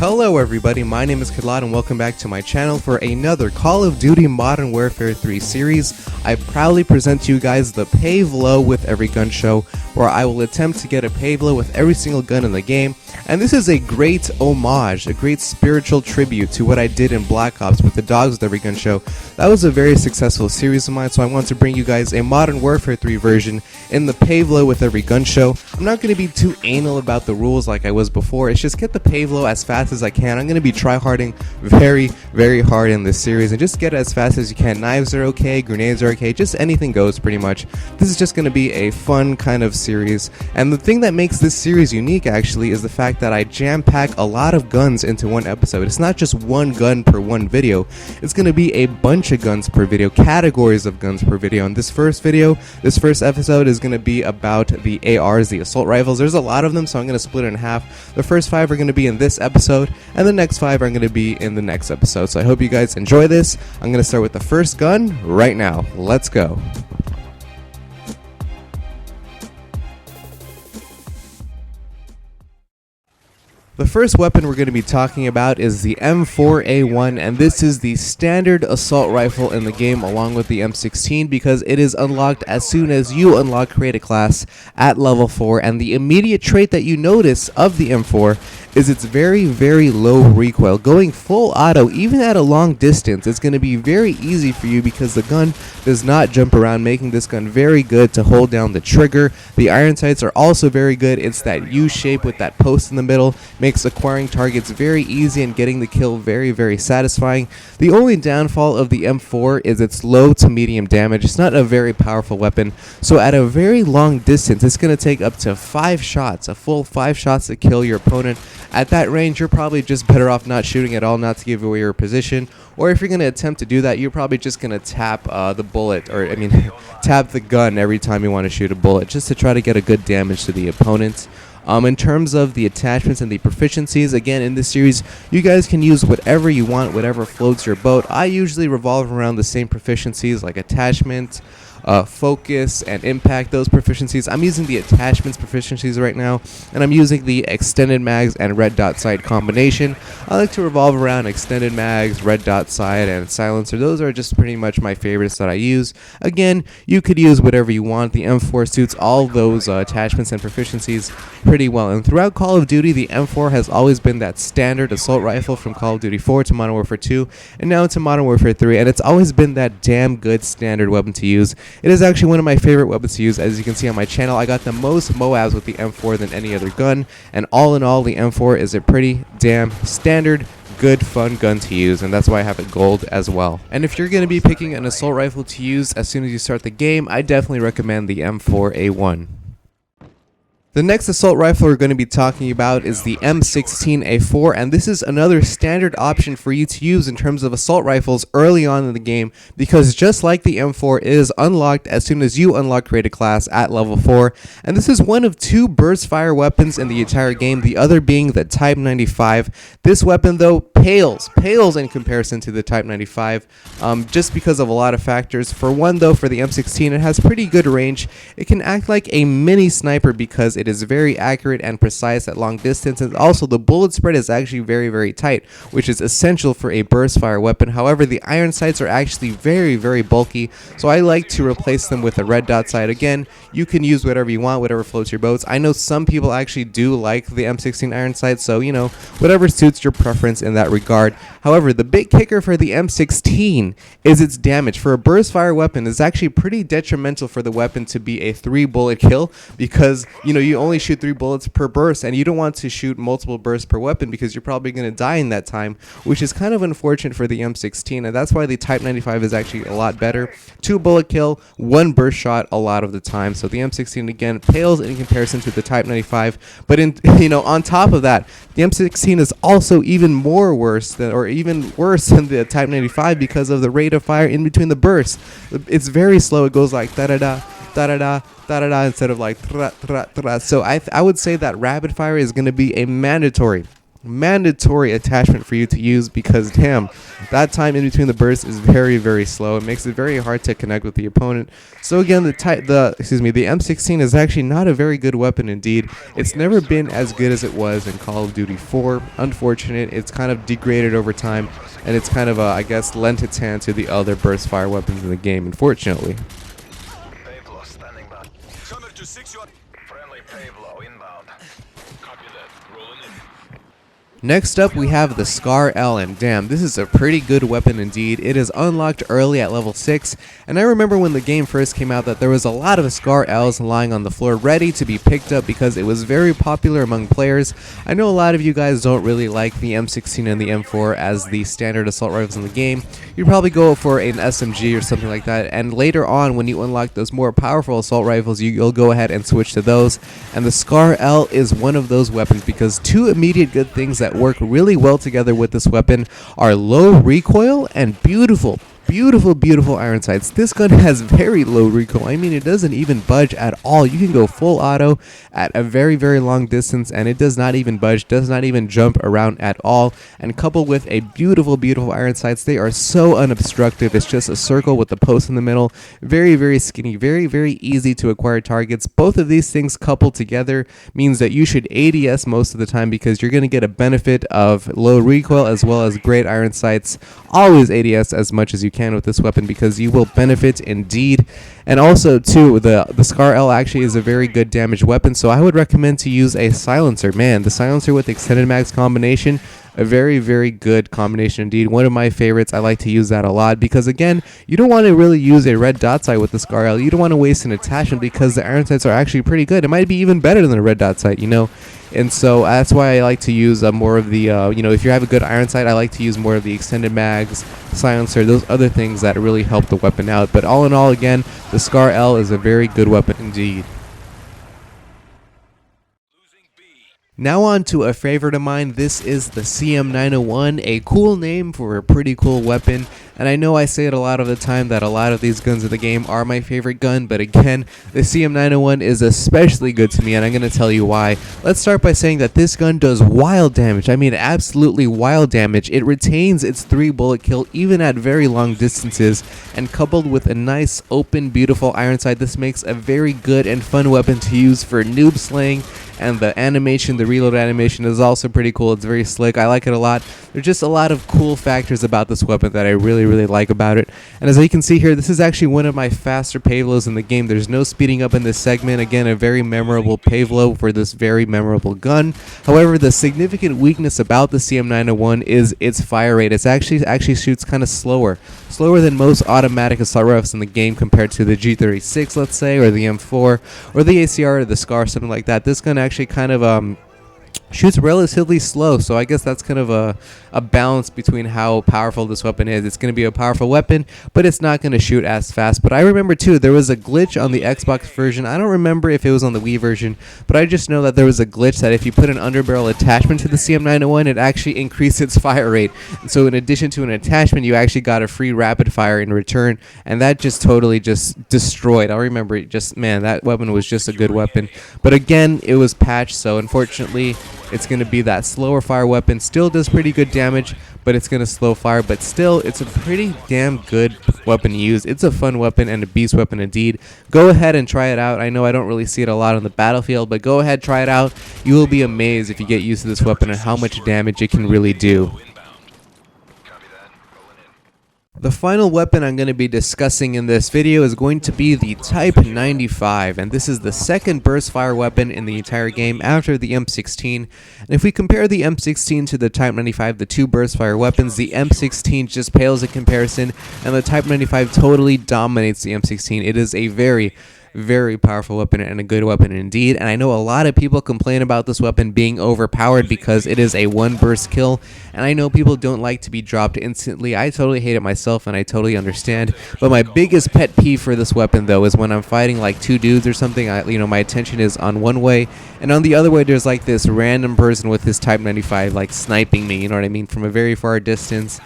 Hello everybody, my name is Killstreaks and welcome back to my channel for another Call of Duty Modern Warfare 3 series. I proudly present to you guys the Pavelow with every gun show, where I will attempt to get a Pavelow with every single gun in the game. And this is a great homage, a great spiritual tribute to what I did in Black Ops with the Dogs with every gun show. That was a very successful series of mine, so I want to bring you guys a Modern Warfare 3 version in the Pavelow with every gun show. I'm not going to be too anal about the rules like I was before. It's just get the Pavelow as fast as I can. I'm going to be tryharding very hard in this series, and just get it as fast as you can. Knives are okay, grenades are okay, just anything goes pretty much. This is just going to be a fun kind of series, and the thing that makes this series unique actually is the fact that I jam-pack a lot of guns into one episode. It's not just one gun per one video, it's going to be a bunch of guns per video, categories of guns per video. And this first episode is going to be about the ARs, the assault rifles. There's a lot of them, so I'm going to split it in half. The first 5 are going to be in this episode, and the next 5 are going to be in the next episode. So I hope you guys enjoy this. I'm going to start with the first gun right now. Let's go. The first weapon we're going to be talking about is the M4A1, and this is the standard assault rifle in the game along with the M16 because it is unlocked as soon as you unlock Create a Class at level 4, and the immediate trait that you notice of the M4 is its very low recoil. Going full auto, even at a long distance, it's going to be very easy for you because the gun does not jump around, making this gun very good to hold down the trigger. The iron sights are also very good. It's that U shape with that post in the middle, makes acquiring targets very easy and getting the kill very satisfying. The only downfall of the M4 is its low to medium damage. It's not a very powerful weapon, so at a very long distance, it's going to take up to 5 shots, a full 5 shots to kill your opponent. At that range, you're probably just better off not shooting at all, not to give away your position. Or if you're going to attempt to do that, you're probably just going to tap the bullet, or tap the gun every time you want to shoot a bullet, just to try to get a good damage to the opponent. In terms of the attachments and the proficiencies, again, in this series, you guys can use whatever you want, whatever floats your boat. I usually revolve around the same proficiencies like attachment, focus, and impact. Those proficiencies, I'm using the attachments proficiencies right now, and I'm using the extended mags and red dot sight combination. I like to revolve around extended mags, red dot sight, and silencer. Those are just pretty much my favorites that I use. Again, you could use whatever you want. The M4 suits all those attachments and proficiencies pretty well, and throughout Call of Duty, the M4 has always been that standard assault rifle from Call of Duty 4 to Modern Warfare 2, and now to Modern Warfare 3, and it's always been that damn good standard weapon to use. It is actually one of my favorite weapons to use. As you can see on my channel, I got the most MOABs with the M4 than any other gun, and all in all, the M4 is a pretty damn standard, good, fun gun to use, and that's why I have it gold as well. And if you're going to be picking an assault rifle to use as soon as you start the game, I definitely recommend the M4A1. The next assault rifle we're going to be talking about is the M16A4, and this is another standard option for you to use in terms of assault rifles early on in the game, because just like the M4, it is unlocked as soon as you unlock Create a Class at level 4, and this is one of 2 burst fire weapons in the entire game, the other being the Type 95. This weapon, though, pales in comparison to the Type 95, just because of a lot of factors. For one, though, for the M16, it has pretty good range. It can act like a mini sniper because it is very accurate and precise at long distance, and also the bullet spread is actually very tight, which is essential for a burst fire weapon. However, the iron sights are actually very bulky, so I like to replace them with a red dot sight. Again, you can use whatever you want, whatever floats your boats. I know some people actually do like the M16 iron sights, so whatever suits your preference in that regard. However, the big kicker for the M16 is its damage. For a burst fire weapon, it's actually pretty detrimental for the weapon to be a 3-bullet kill, because you only shoot 3 bullets per burst, and you don't want to shoot multiple bursts per weapon because you're probably going to die in that time, which is kind of unfortunate for the M16, and that's why the Type 95 is actually a lot better. 2-bullet kill, 1 burst shot a lot of the time. So the M16 again pales in comparison to the Type 95, but on top of that, the M16 is also even worse than the Type 95 because of the rate of fire in between the bursts. It's very slow. It goes like da-da-da, da-da-da, da-da-da, instead of like tra-tra-tra. So I would say that rapid fire is going to be a mandatory mandatory attachment for you to use, because damn, that time in between the bursts is very, very slow. It makes it very hard to connect with the opponent. So again, the M16 is actually not a very good weapon indeed. It's never been as good as it was in Call of Duty 4. Unfortunate, it's kind of degraded over time, and it's kind of I guess lent its hand to the other burst fire weapons in the game, unfortunately. Pavelow standing by. Cover to 6, friendly Pavelow inbound. Copy that. Rolling in. Next up, we have the Scar L, and damn, this is a pretty good weapon indeed. It is unlocked early at level 6, and I remember when the game first came out that there was a lot of Scar Ls lying on the floor ready to be picked up because it was very popular among players. I know a lot of you guys don't really like the M16 and the M4 as the standard assault rifles in the game. You'd probably go for an SMG or something like that, and later on when you unlock those more powerful assault rifles, you'll go ahead and switch to those, and the Scar L is one of those weapons because two immediate good things that work really well together with this weapon are low recoil and beautiful iron sights. This gun has very low recoil. I mean, it doesn't even budge at all. You can go full auto at a very, very long distance, and it does not even budge, does not even jump around at all. And coupled with a beautiful iron sights, they are so unobstructive. It's just a circle with the post in the middle. Very, very skinny, very, very easy to acquire targets. Both of these things coupled together means that you should ADS most of the time because you're going to get a benefit of low recoil as well as great iron sights. Always ADS as much as you can with this weapon because you will benefit indeed. And also too, the Scar L actually is a very good damage weapon, so I would recommend to use a silencer. Man, the silencer with extended mags combination, a very, very good combination indeed. One of my favorites. I like to use that a lot because, again, you don't want to really use a red dot sight with the Scar L. You don't want to waste an attachment because the iron sights are actually pretty good. It might be even better than a red dot sight, you know. And so that's why I like to use more of the, if you have a good iron sight, I like to use more of the extended mags, silencer, those other things that really help the weapon out. But all in all, again, the Scar L is a very good weapon indeed. Now on to a favorite of mine. This is the CM901, a cool name for a pretty cool weapon. And I know I say it a lot of the time that a lot of these guns in the game are my favorite gun, but again, the CM901 is especially good to me, and I'm going to tell you why. Let's start by saying that this gun does wild damage. I mean, absolutely wild damage. It retains its 3-bullet kill even at very long distances, and coupled with a nice, open, beautiful iron sight, this makes a very good and fun weapon to use for noob slaying. And the animation, the reload animation is also pretty cool. It's very slick. I like it a lot. There's just a lot of cool factors about this weapon that I really like about it. And as you can see here, this is actually one of my faster Pavelows in the game. There's no speeding up in this segment. Again, a very memorable Pavelow for this very memorable gun. However, the significant weakness about the CM901 is its fire rate. It's actually shoots kind of slower than most automatic assault rifles in the game compared to the G36, let's say, or the M4, or the ACR, or the SCAR, something like that. This gun actually kind of shoots relatively slow, so I guess that's kind of a balance between how powerful this weapon is. It's going to be a powerful weapon, but it's not going to shoot as fast. But I remember too, there was a glitch on the Xbox version. I don't remember if it was on the Wii version, but I just know that there was a glitch that if you put an underbarrel attachment to the CM901, it actually increased its fire rate. And so in addition to an attachment, you actually got a free rapid fire in return, and that just totally just destroyed. I remember it just, man, that weapon was just a good weapon. But again, it was patched, so unfortunately, it's going to be that slower fire weapon. Still does pretty good damage, but it's going to slow fire. But still, it's a pretty damn good weapon to use. It's a fun weapon and a beast weapon indeed. Go ahead and try it out. I know I don't really see it a lot on the battlefield, but go ahead, try it out. You will be amazed if you get used to this weapon and how much damage it can really do. The final weapon I'm going to be discussing in this video is going to be the Type 95, and this is the second burst fire weapon in the entire game after the M16. And if we compare the M16 to the Type 95, the two burst fire weapons, the M16 just pales in comparison, and the Type 95 totally dominates the M16. It is a very powerful weapon and a good weapon indeed, and I know a lot of people complain about this weapon being overpowered because it is a one burst kill, and I know people don't like to be dropped instantly. I totally hate it myself, and I totally understand, but my biggest pet peeve for this weapon though is when I'm fighting like two dudes or something, my attention is on one way, and on the other way there's like this random person with his Type 95 like sniping me, you know what I mean, from a very far distance,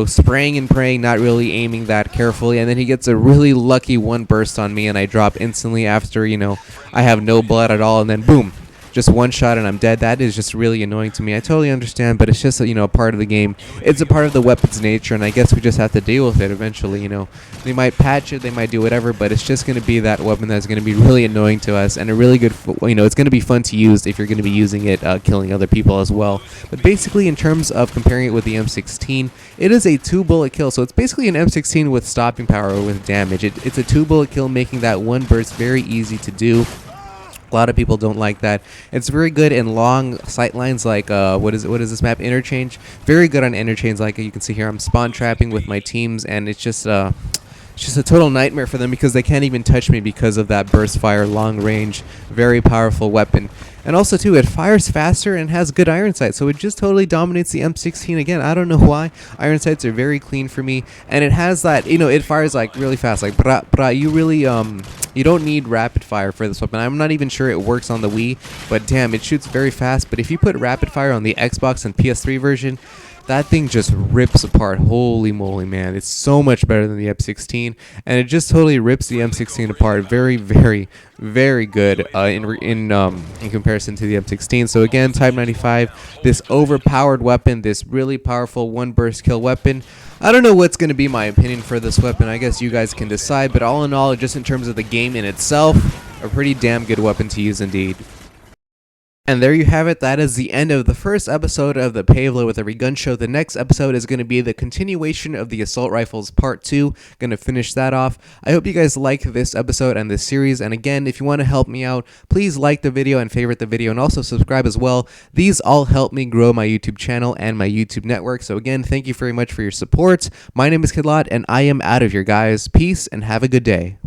spraying and praying, not really aiming that carefully, and then he gets a really lucky one burst on me and I drop instantly after, I have no blood at all, and then boom, just one shot and I'm dead. That is just really annoying to me. I totally understand, but it's just a part of the game. It's a part of the weapon's nature, and I guess we just have to deal with it eventually. They might patch it, they might do whatever, but it's just going to be that weapon that's going to be really annoying to us, and a really good, it's going to be fun to use if you're going to be using it, killing other people as well. But basically, in terms of comparing it with the M16, it is a 2-bullet kill, so it's basically an M16 with stopping power or with damage. It's a 2-bullet kill, making that one burst very easy to do. A lot of people don't like that. It's very good in long sight lines, like what is this map, interchange. Very good on interchange, like you can see here. I'm spawn trapping with my teams, and it's just a total nightmare for them because they can't even touch me because of that burst fire, long range, very powerful weapon. And also too, it fires faster and has good iron sights, so it just totally dominates the M16 again. I don't know why. Iron sights are very clean for me, and it has that, it fires like really fast, like brah, brah. You really you don't need rapid fire for this weapon. I'm not even sure it works on the Wii, but damn, it shoots very fast. But if you put rapid fire on the Xbox and PS3 version, that thing just rips apart. Holy moly, man. It's so much better than the M16, and it just totally rips the M16 apart. Very, very, very good in comparison to the M16. So again, Type 95, this overpowered weapon, this really powerful one-burst kill weapon. I don't know what's going to be my opinion for this weapon. I guess you guys can decide, but all in all, just in terms of the game in itself, a pretty damn good weapon to use indeed. And there you have it. That is the end of the first episode of the Pavelow with Every Gun Show. The next episode is going to be the continuation of the Assault Rifles Part 2. Going to finish that off. I hope you guys like this episode and this series. And again, if you want to help me out, please like the video and favorite the video, and also subscribe as well. These all help me grow my YouTube channel and my YouTube network. So again, thank you very much for your support. My name is Kidlot, and I am out of here, guys. Peace and have a good day.